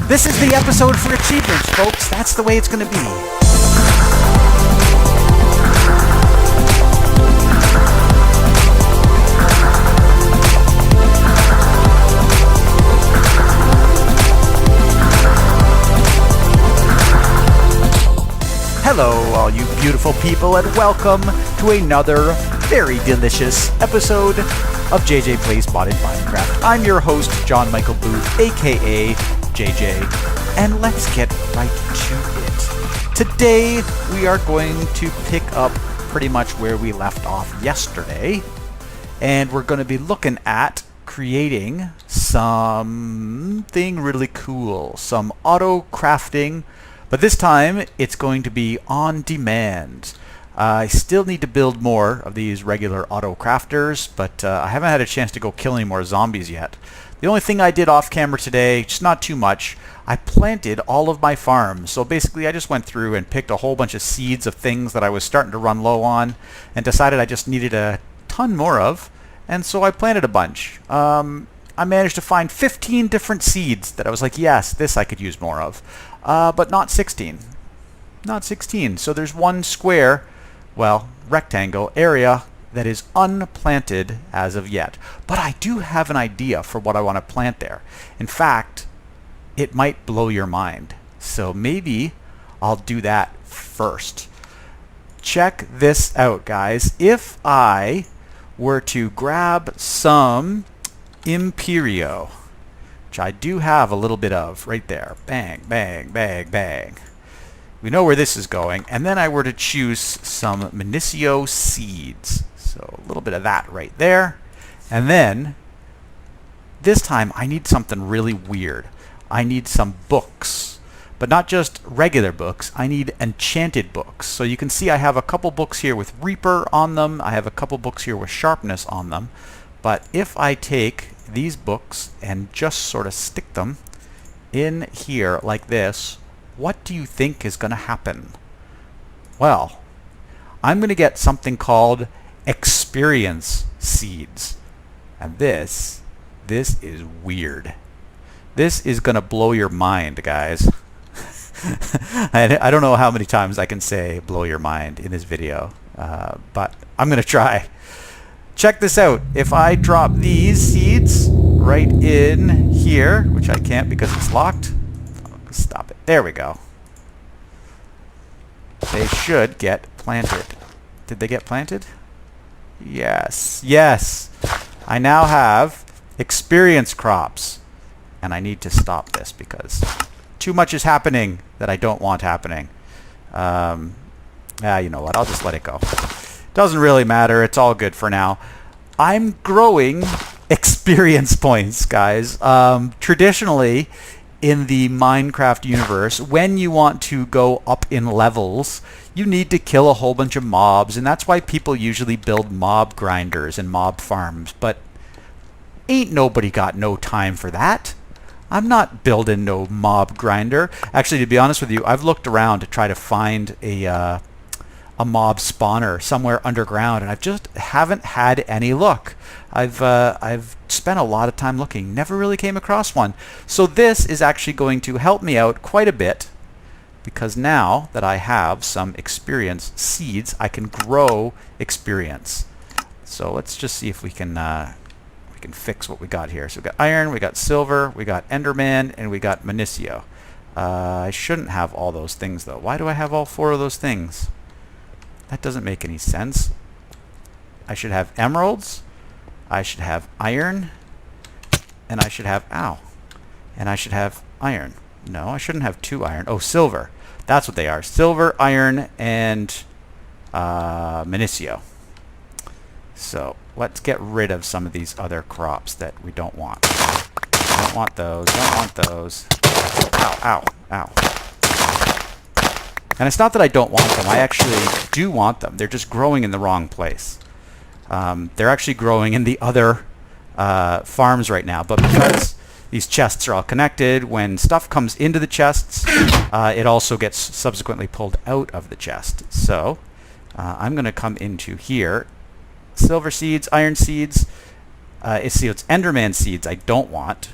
This is the episode for achievers, folks. That's the way it's going to be. Hello, all you beautiful people, and welcome to another very delicious episode of JJ Plays Modded Minecraft. I'm your host, Jon-Michael Booth, aka JJ, and let's get right to it. Today, we are going to pick up pretty much where we left off yesterday, and we're going to be looking at creating something really cool, some auto crafting. But this time, it's going to be on demand. I still need to build more of these regular auto crafters, but I haven't had a chance to go kill any more zombies yet. The only thing I did off camera today, just not too much, I planted all of my farms. So basically, I just went through and picked a whole bunch of seeds of things that I was starting to run low on, and decided I just needed a ton more of, and so I planted a bunch. I managed to find 15 different seeds that I was like, yes, this I could use more of. But not 16. Not 16. So there's one square, well, rectangle area that is unplanted as of yet. But I do have an idea for what I want to plant there. In fact, it might blow your mind. So maybe I'll do that first. Check this out, guys. If I were to grab some Imperio, which I do have a little bit of right there. Bang, bang, bang, bang. We know where this is going. And then I were to choose some Minicio seeds. So a little bit of that right there. And then this time I need something really weird. I need some books. But not just regular books. I need enchanted books. So you can see I have a couple books here with Reaper on them. I have a couple books here with Sharpness on them. But if I take these books and just sort of stick them in here like this, what do you think is going to happen? Well, I'm going to get something called experience seeds. And this is weird. This is going to blow your mind, guys. I don't know how many times I can say blow your mind in this video, but I'm going to try. Check this out. If I drop these seeds right in here, which I can't because it's locked. Stop it. There we go. They should get planted. Did they get planted? Yes. Yes. I now have experience crops. And I need to stop this because too much is happening that I don't want happening. You know what? I'll just let it go. Doesn't really matter. It's all good for now. I'm growing experience points, guys. Traditionally, in the Minecraft universe, when you want to go up in levels, you need to kill a whole bunch of mobs, and that's why people usually build mob grinders and mob farms. But ain't nobody got no time for that. I'm not building no mob grinder. Actually, to be honest with you, I've looked around to try to find a mob spawner somewhere underground, and I just haven't had any luck. I've spent a lot of time looking, never really came across one. So this is actually going to help me out quite a bit, because now that I have some experience seeds, I can grow experience. So let's just see if we can fix what we got here. So we got iron, we got silver, we got Enderman, and we got Minicio. I shouldn't have all those things though. Why do I have all 4 of those things? That doesn't make any sense. I should have emeralds, I should have iron, and I should have, and I should have iron. No, I shouldn't have 2 iron. Oh, silver. That's what they are. Silver, iron, and Minicio. So let's get rid of some of these other crops that we don't want. Don't want those. Don't want those. Ow, ow, ow. And it's not that I don't want them. I actually do want them. They're just growing in the wrong place. They're actually growing in the other farms right now. But because these chests are all connected, when stuff comes into the chests, it also gets subsequently pulled out of the chest. So I'm going to come into here. Silver seeds, iron seeds. It's Enderman seeds I don't want.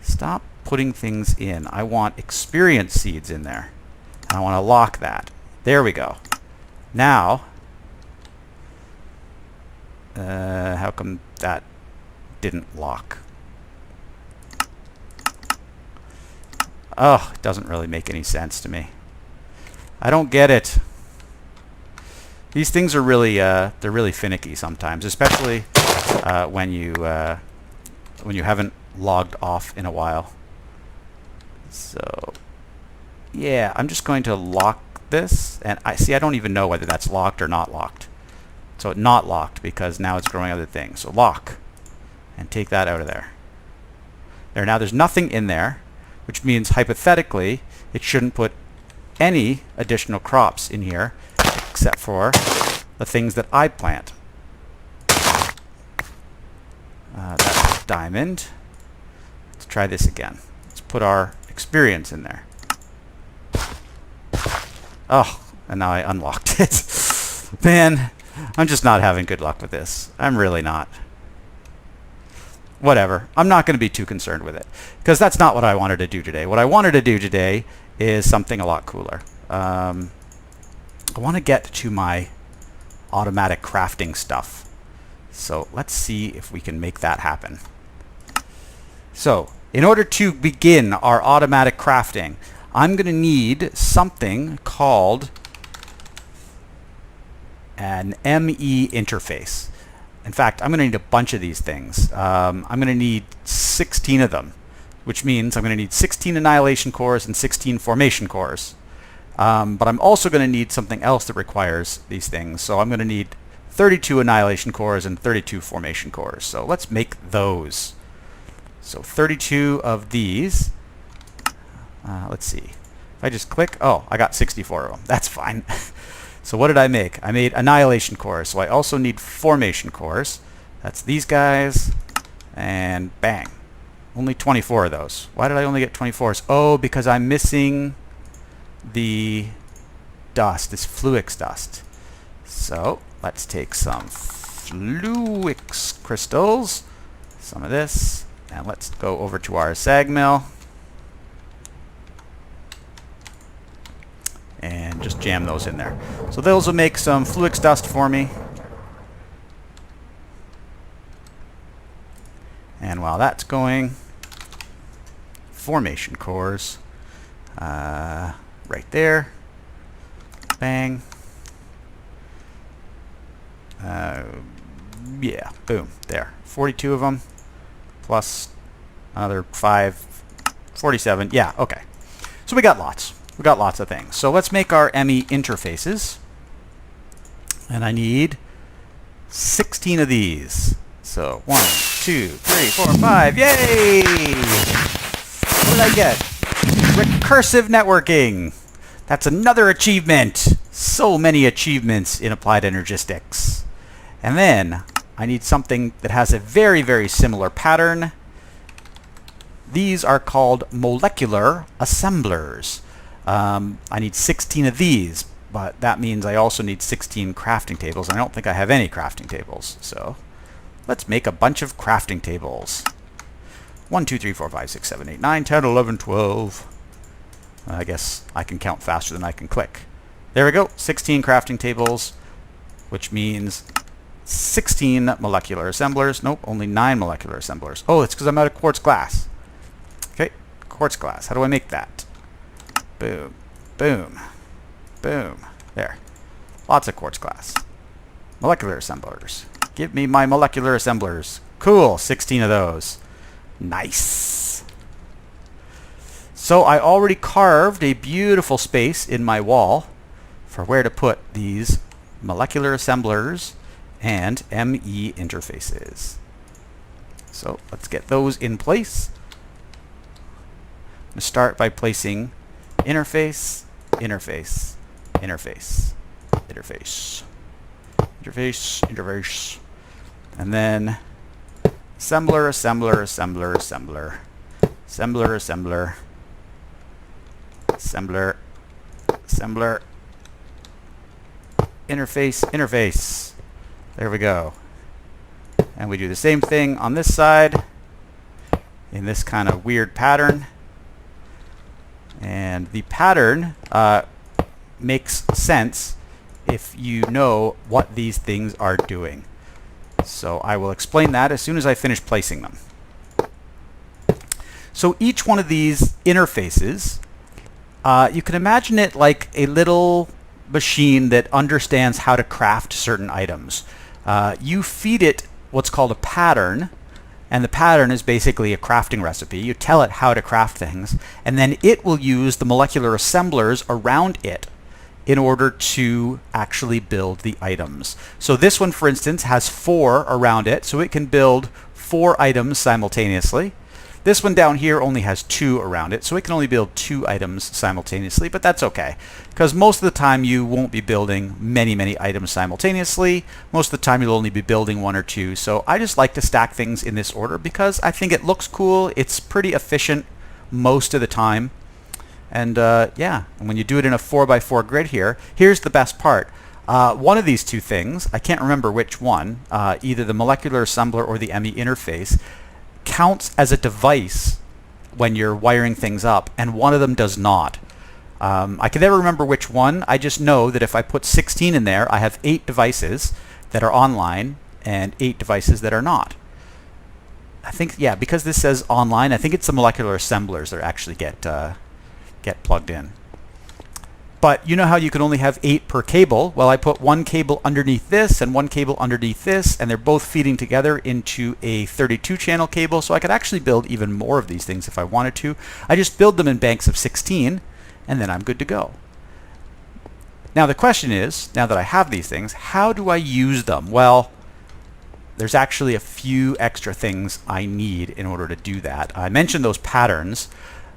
Stop putting things in. I want experience seeds in there. And I want to lock that. There we go. Now, how come that didn't lock? Oh, it doesn't really make any sense to me. I don't get it. These things are really, they're really finicky sometimes, especially when you haven't logged off in a while. So, yeah, I'm just going to lock this, and I don't even know whether that's locked or not locked. So not locked because now it's growing other things. So lock, and take that out of there. There, now there's nothing in there, which means hypothetically it shouldn't put any additional crops in here except for the things that I plant. That's diamond. Let's try this again. Let's put our experience in there. Oh, and now I unlocked it. Man, I'm just not having good luck with this. I'm really not. Whatever. I'm not going to be too concerned with it because that's not what I wanted to do today. What I wanted to do today is something a lot cooler. I want to get to my automatic crafting stuff. So let's see if we can make that happen. So in order to begin our automatic crafting, I'm going to need something called an ME interface. In fact, I'm going to need a bunch of these things. I'm going to need 16 of them, which means I'm going to need 16 annihilation cores and 16 formation cores. But I'm also going to need something else that requires these things. So I'm going to need 32 annihilation cores and 32 formation cores. So let's make those. So 32 of these. Let's see. If I just click, oh, I got 64 of them. That's fine. So what did I make? I made annihilation cores. So I also need formation cores. That's these guys. And bang. Only 24 of those. Why did I only get 24s? Oh, because I'm missing the dust, this Fluix dust. So let's take some Fluix crystals, some of this, and let's go over to our sag mill and just jam those in there. So those will make some Fluix dust for me. And while that's going, formation cores, right there, bang, yeah, boom, there, 42 of them, plus another 5, 47, yeah, okay. So we got lots of things. So let's make our ME interfaces, and I need 16 of these. So 1, 2, 3, 4, 5, yay! What did I get? Recursive networking. That's another achievement. So many achievements in applied energistics. And then I need something that has a very, very similar pattern. These are called molecular assemblers. I need 16 of these, but that means I also need 16 crafting tables. And I don't think I have any crafting tables. So let's make a bunch of crafting tables. 1, 2, 3, 4, 5, 6, 7, 8, 9, 10, 11, 12. I guess I can count faster than I can click. There we go, 16 crafting tables, which means 16 molecular assemblers. Nope, only 9 molecular assemblers. Oh, it's because I'm out of quartz glass. Okay, quartz glass. How do I make that? Boom, boom, boom. There. Lots of quartz glass. Molecular assemblers. Give me my molecular assemblers. Cool, 16 of those. Nice. So I already carved a beautiful space in my wall for where to put these molecular assemblers and ME interfaces. So let's get those in place. I'm going to start by placing interface, interface, interface, interface, interface, interface, and then assembler, assembler, assembler, assembler, assembler, assembler, assembler, assembler, interface, interface. There we go. And we do the same thing on this side in this kind of weird pattern. And the pattern makes sense if you know what these things are doing. So I will explain that as soon as I finish placing them. So each one of these interfaces, you can imagine it like a little machine that understands how to craft certain items. You feed it what's called a pattern, and the pattern is basically a crafting recipe. You tell it how to craft things, and then it will use the molecular assemblers around it in order to actually build the items. So this one, for instance, has 4 around it, so it can build 4 items simultaneously. This one down here only has 2 around it, so it can only build 2 items simultaneously, but that's okay, because most of the time you won't be building many items simultaneously. Most of the time you'll only be building 1 or 2, so I just like to stack things in this order because I think it looks cool, it's pretty efficient most of the time, and yeah, and when you do it in a 4x4 grid here, here's the best part. One of these two things, I can't remember which one, either the molecular assembler or the ME interface, counts as a device when you're wiring things up, and one of them does not. I can never remember which one. I just know that if I put 16 in there, I have 8 devices that are online and 8 devices that are not. I think, yeah, because this says online, I think it's the molecular assemblers that actually get plugged in. But you know how you can only have 8 per cable? Well, I put 1 cable underneath this and 1 cable underneath this, and they're both feeding together into a 32 channel cable, so I could actually build even more of these things if I wanted to. I just build them in banks of 16, and then I'm good to go. Now the question is, now that I have these things, how do I use them? Well, there's actually a few extra things I need in order to do that. I mentioned those patterns,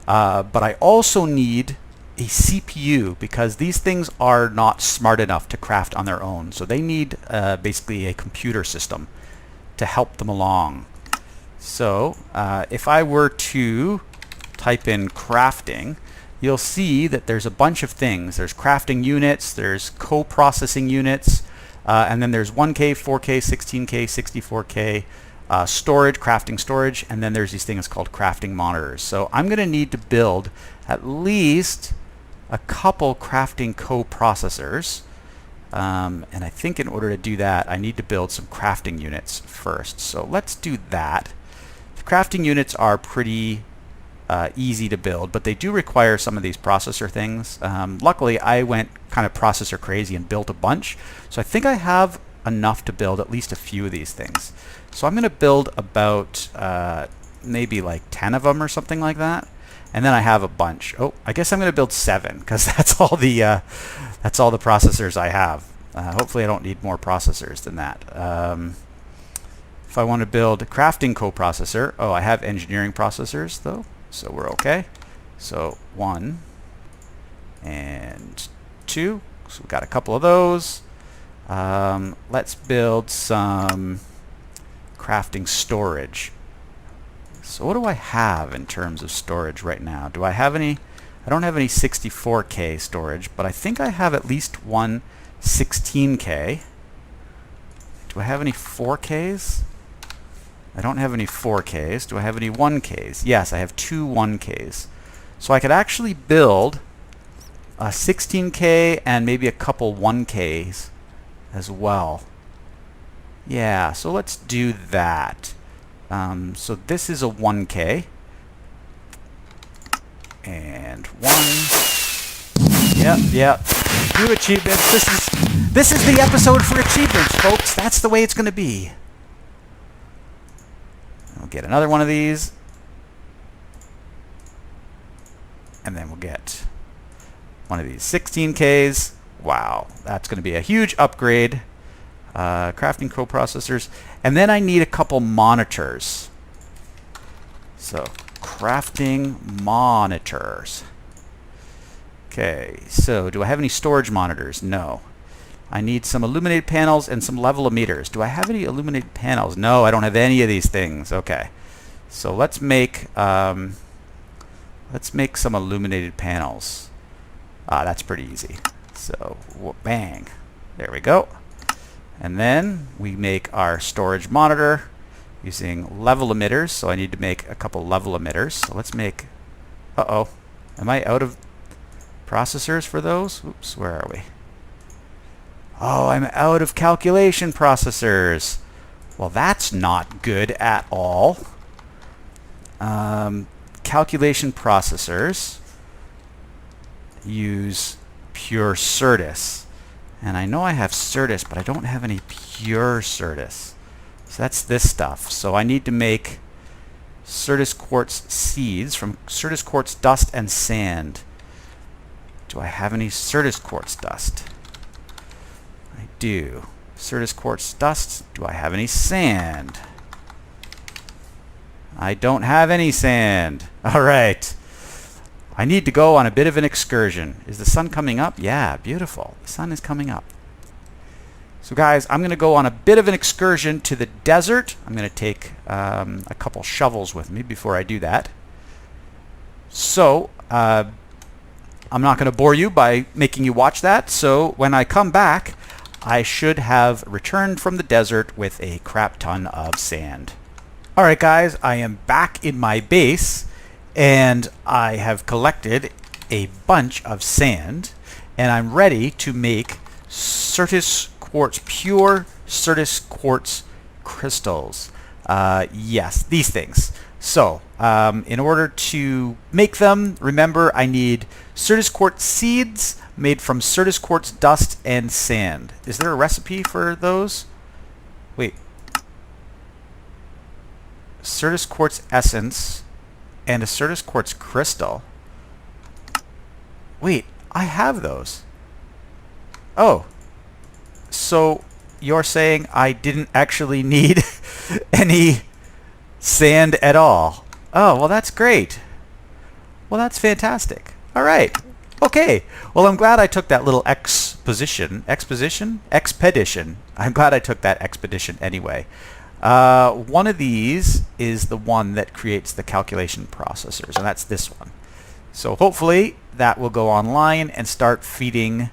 but I also need a CPU, because these things are not smart enough to craft on their own. So they need basically a computer system to help them along. So if I were to type in crafting, you'll see that there's a bunch of things. There's crafting units, there's co-processing units, and then there's 1K, 4K, 16K, 64K, storage, crafting storage, and then there's these things called crafting monitors. So I'm going to need to build at least a couple crafting co-processors, and I think in order to do that I need to build some crafting units first. So let's do that. The crafting units are pretty easy to build, but they do require some of these processor things. Luckily I went kind of processor crazy and built a bunch, so I think I have enough to build at least a few of these things. So I'm going to build about maybe like 10 of them or something like that. And then I have a bunch. Oh, I guess I'm going to build 7 because that's all the processors I have. Hopefully I don't need more processors than that. If I want to build a crafting coprocessor, oh, I have engineering processors though, so we're okay. So 1 and 2. So we've got a couple of those. Let's build some crafting storage. So what do I have in terms of storage right now? Do I have any? I don't have any 64K storage, but I think I have at least one 16K. Do I have any 4Ks? I don't have any 4Ks. Do I have any 1Ks? Yes, I have 2 1Ks. So I could actually build a 16K and maybe a couple 1Ks as well. Yeah, so let's do that. So this is a 1K and 1. Yep. New achievements. This is the episode for achievements, folks. That's the way it's going to be. We'll get another one of these, and then we'll get one of these 16Ks. Wow, that's going to be a huge upgrade. Crafting coprocessors, and then I need a couple monitors. So crafting monitors. Okay, so do I have any storage monitors? No. I need some illuminated panels and some level emitters. Do I have any illuminated panels? No, I don't have any of these things. Okay, so let's make some illuminated panels. That's pretty easy. So bang, there we go. And then we make our storage monitor using level emitters. So I need to make a couple level emitters. So let's make, uh-oh, Am I out of processors for those? Oops, where are we? Oh, I'm out of calculation processors. Well, that's not good at all. Calculation processors use pure Certus. And I know I have Certus, but I don't have any pure Certus. So that's this stuff. So I need to make Certus quartz seeds from Certus quartz dust and sand. Do I have any Certus quartz dust? I do. Certus quartz dust. Do I have any sand? I don't have any sand. All right. I need to go on a bit of an excursion. Is the sun coming up? Yeah, beautiful. The sun is coming up. So guys, I'm going to go on a bit of an excursion to the desert. I'm going to take a couple shovels with me before I do that. So I'm not going to bore you by making you watch that. So when I come back, I should have returned from the desert with a crap ton of sand. All right, guys, I am back in my base, and I have collected a bunch of sand, and I'm ready to make Certus quartz, pure Certus quartz crystals. Yes, these things. So, in order to make them, remember I need Certus quartz seeds made from Certus quartz dust and sand. Is there a recipe for those? Wait. Certus quartz essence and a Certus quartz crystal. Wait, I have those. Oh. So you're saying I didn't actually need any sand at all. Oh, well that's great. Well, that's fantastic. All right. Okay. Well, I'm glad I took that little expedition. I'm glad I took that expedition anyway. One of these is the one that creates the calculation processors, and that's this one. So hopefully that will go online and start feeding.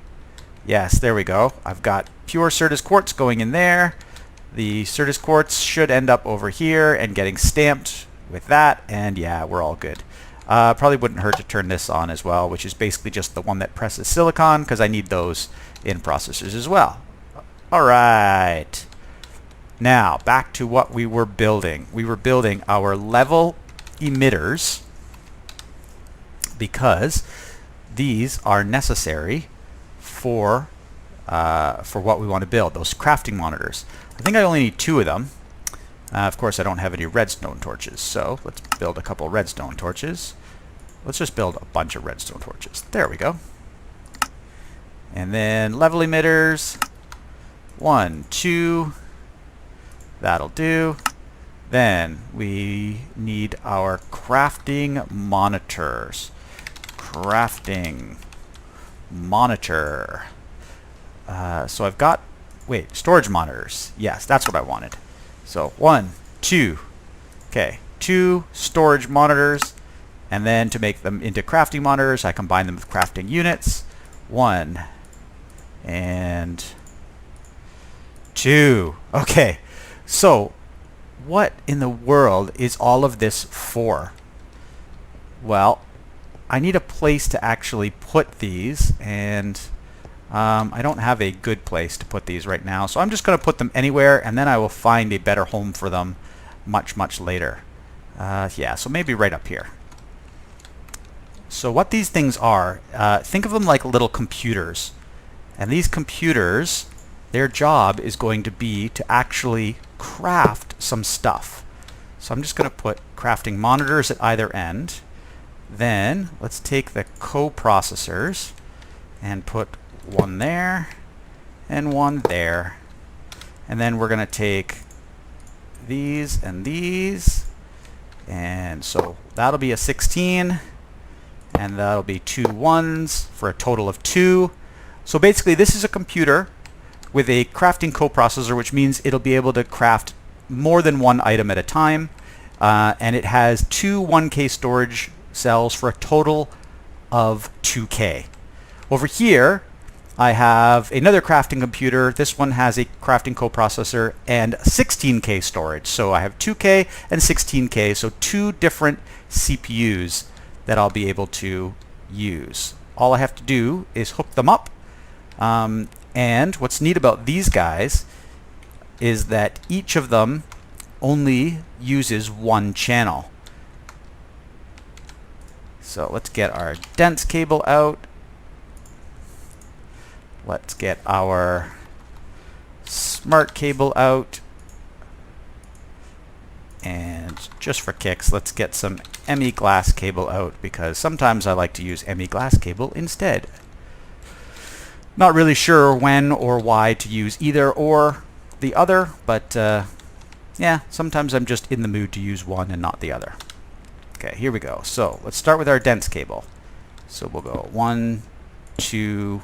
Yes, there we go. I've got pure Certus quartz going in there. The Certus quartz should end up over here and getting stamped with that, and yeah, we're all good. Probably wouldn't hurt to turn this on as well, which is basically just the one that presses silicon, because I need those in processors as well. All right. Now, back to what we were building. We were building our level emitters because these are necessary for what we want to build, those crafting monitors. I think I only need 2 of them. Of course, I don't have any redstone torches, so let's build a couple redstone torches. Let's just build a bunch of redstone torches. There we go. And then level emitters. 1, 2. That'll do. Then we need our crafting monitors. Crafting monitor. So I've got, wait, storage monitors. Yes, that's what I wanted. So 1, 2. Okay, 2 storage monitors. And then to make them into crafting monitors, I combine them with crafting units. 1 and 2. Okay. So, what in the world is all of this for? Well, I need a place to actually put these, and I don't have a good place to put these right now, so I'm just going to put them anywhere, and then I will find a better home for them much, much later. Yeah, so maybe right up here. So what these things are, think of them like little computers. And these computers, their job is going to be to actually craft some stuff. So I'm just going to put crafting monitors at either end. Then let's take the coprocessors and put one there and one there. And then we're going to take these and these. And so that'll be a 16. And that'll be 2 1s for a total of 2. So basically this is a computer with a crafting coprocessor, which means it'll be able to craft more than one item at a time. And it has 2 1K storage cells for a total of 2K. Over here, I have another crafting computer. This one has a crafting coprocessor and 16K storage. So I have 2K and 16K, so 2 different CPUs that I'll be able to use. All I have to do is hook them up. And what's neat about these guys is that each of them only uses one channel. So let's get our dense cable out. Let's get our smart cable out. And just for kicks, let's get some ME glass cable out, because sometimes I like to use ME glass cable instead. Not really sure when or why to use either or the other, but yeah, sometimes I'm just in the mood to use one and not the other. Okay, here we go. So let's start with our dense cable. So we'll go 1, 2,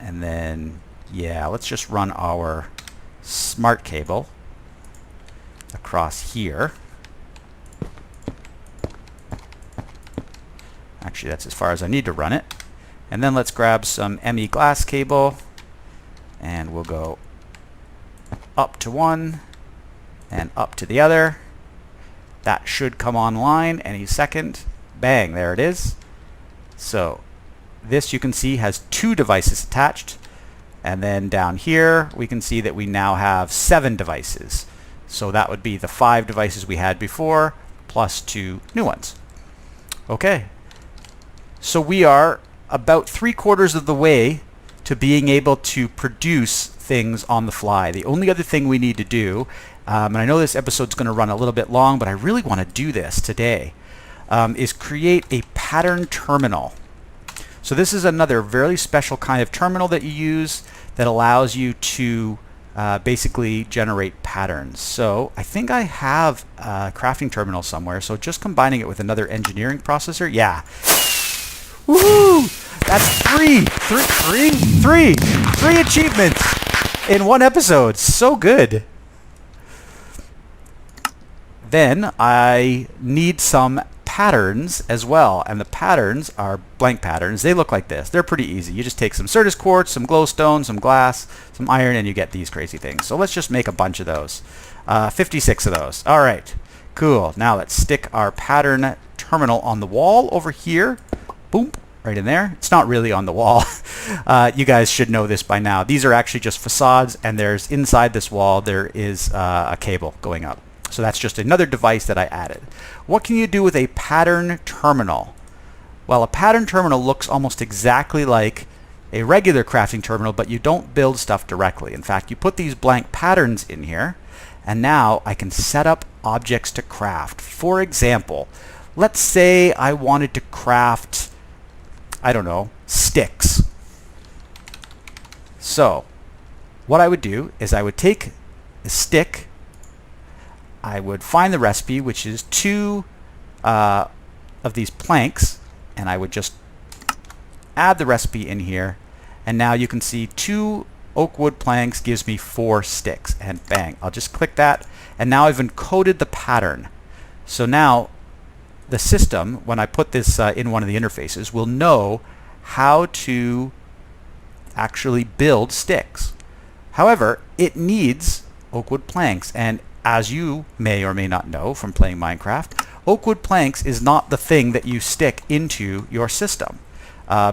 and then, yeah, let's just run our smart cable across here. Actually, that's as far as I need to run it. And then let's grab some ME glass cable, and we'll go up to one and up to the other. That should come online any second. Bang, there it is. So this, you can see, has 2 devices attached. And then down here we can see that we now have 7 devices. So that would be the 5 devices we had before plus 2 new ones. Okay, so we are about 3/4 of the way to being able to produce things on the fly. The only other thing we need to do, and I know this episode's going to run a little bit long, but I really want to do this today, is create a pattern terminal. So this is another very special kind of terminal that you use that allows you to basically generate patterns. So I think I have a crafting terminal somewhere, so just combining it with another engineering processor, yeah. Woohoo! That's three achievements in one episode. So good. Then I need some patterns as well, and the patterns are blank patterns. They look like this. They're pretty easy. You just take some Certus quartz, some glowstone, some glass, some iron, and you get these crazy things. So let's just make a bunch of those. 56 of those. All right, cool. Now let's stick our pattern terminal on the wall over here. Boom, right in there. It's not really on the wall. You guys should know this by now. These are actually just facades, and there's inside this wall there is a cable going up. So that's just another device that I added. What can you do with a pattern terminal? Well, a pattern terminal looks almost exactly like a regular crafting terminal, but you don't build stuff directly. In fact, you put these blank patterns in here, and now I can set up objects to craft. For example, let's say I wanted to craft, I don't know, sticks. So what I would do is I would take a stick, I would find the recipe, which is 2 of these planks, and I would just add the recipe in here, and now you can see 2 oak wood planks gives me 4 sticks, and bang, I'll just click that, and now I've encoded the pattern. So now the system, when I put this in one of the interfaces, will know how to actually build sticks. However, it needs oak wood planks, and as you may or may not know from playing Minecraft, oak wood planks is not the thing that you stick into your system,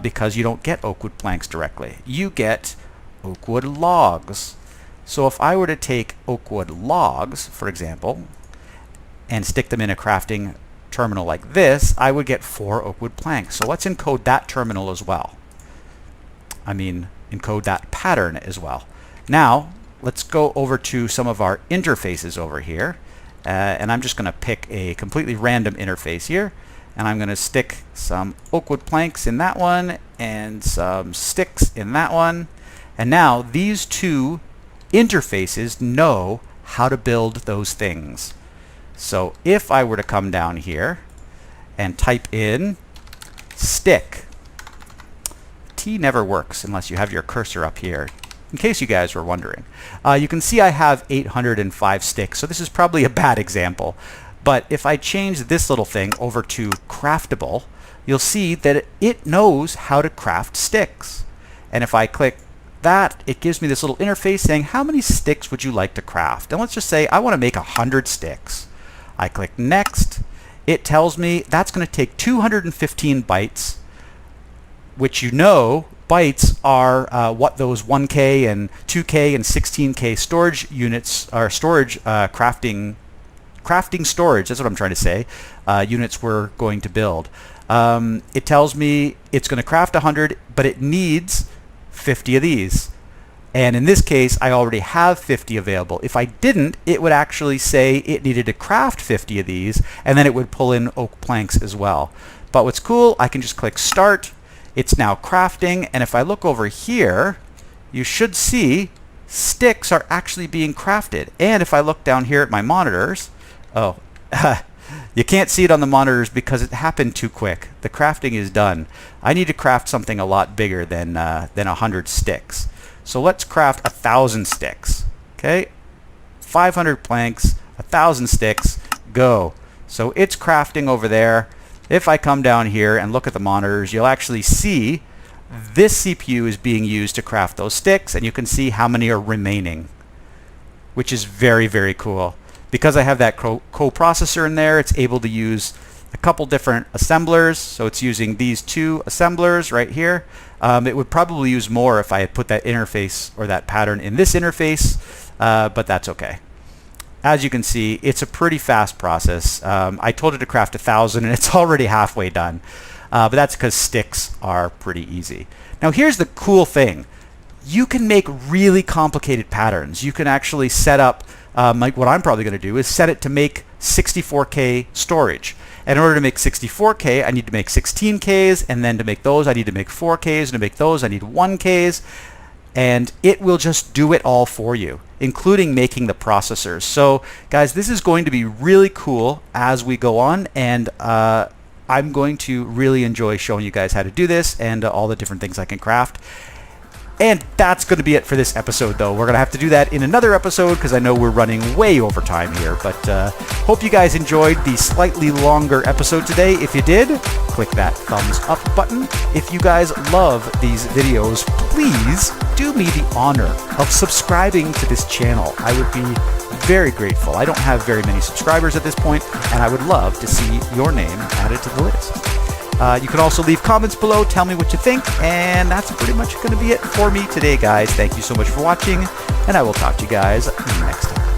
because you don't get oak wood planks directly. You get oak wood logs. So if I were to take oak wood logs, for example, and stick them in a crafting terminal like this, I would get 4 oak wood planks. So let's encode that terminal as well. I mean, encode that pattern as well. Now, let's go over to some of our interfaces over here, and I'm just going to pick a completely random interface here, and I'm going to stick some oak wood planks in that one and some sticks in that one, and now these 2 interfaces know how to build those things. So if I were to come down here and type in stick, T never works unless you have your cursor up here, in case you guys were wondering. You can see I have 805 sticks, so this is probably a bad example. But if I change this little thing over to craftable, you'll see that it knows how to craft sticks. And if I click that, it gives me this little interface saying, how many sticks would you like to craft? And let's just say I want to make 100 sticks. I click next. it tells me that's going to take 215 bytes, which bytes are what those 1K and 2K and 16K storage units are, crafting storage, that's what I'm trying to say, units we're going to build. It tells me it's going to craft 100, but it needs 50 of these. And in this case, I already have 50 available. If I didn't, it would actually say it needed to craft 50 of these, and then it would pull in oak planks as well. But what's cool, I can just click Start. It's now crafting, and if I look over here, you should see sticks are actually being crafted. And if I look down here at my monitors, you can't see it on the monitors because it happened too quick. The crafting is done. I need to craft something a lot bigger than 100 sticks. So let's craft 1,000 sticks. Okay, 500 planks, 1,000 sticks, go. So it's crafting over there. If I come down here and look at the monitors, you'll actually see this CPU is being used to craft those sticks, and you can see how many are remaining, which is very, very cool. Because I have that coprocessor in there, it's able to use a couple different assemblers. So it's using these 2 assemblers right here. It would probably use more if I had put that interface or that pattern in this interface, but that's okay. As you can see, it's a pretty fast process. I told it to craft 1,000 and it's already halfway done. But that's because sticks are pretty easy. Now here's the cool thing. You can make really complicated patterns. You can actually set up, like what I'm probably going to do is set it to make 64K storage. And in order to make 64K, I need to make 16Ks, and then to make those, I need to make 4Ks, and to make those, I need 1Ks. And it will just do it all for you, including making the processors. So guys, this is going to be really cool as we go on, and I'm going to really enjoy showing you guys how to do this and all the different things I can craft. And that's going to be it for this episode, though. We're going to have to do that in another episode because I know we're running way over time here. But hope you guys enjoyed the slightly longer episode today. If you did, click that thumbs up button. If you guys love these videos, please do me the honor of subscribing to this channel. I would be very grateful. I don't have very many subscribers at this point, and I would love to see your name added to the list. You can also leave comments below, tell me what you think, and that's pretty much going to be it for me today, guys. Thank you so much for watching, and I will talk to you guys next time.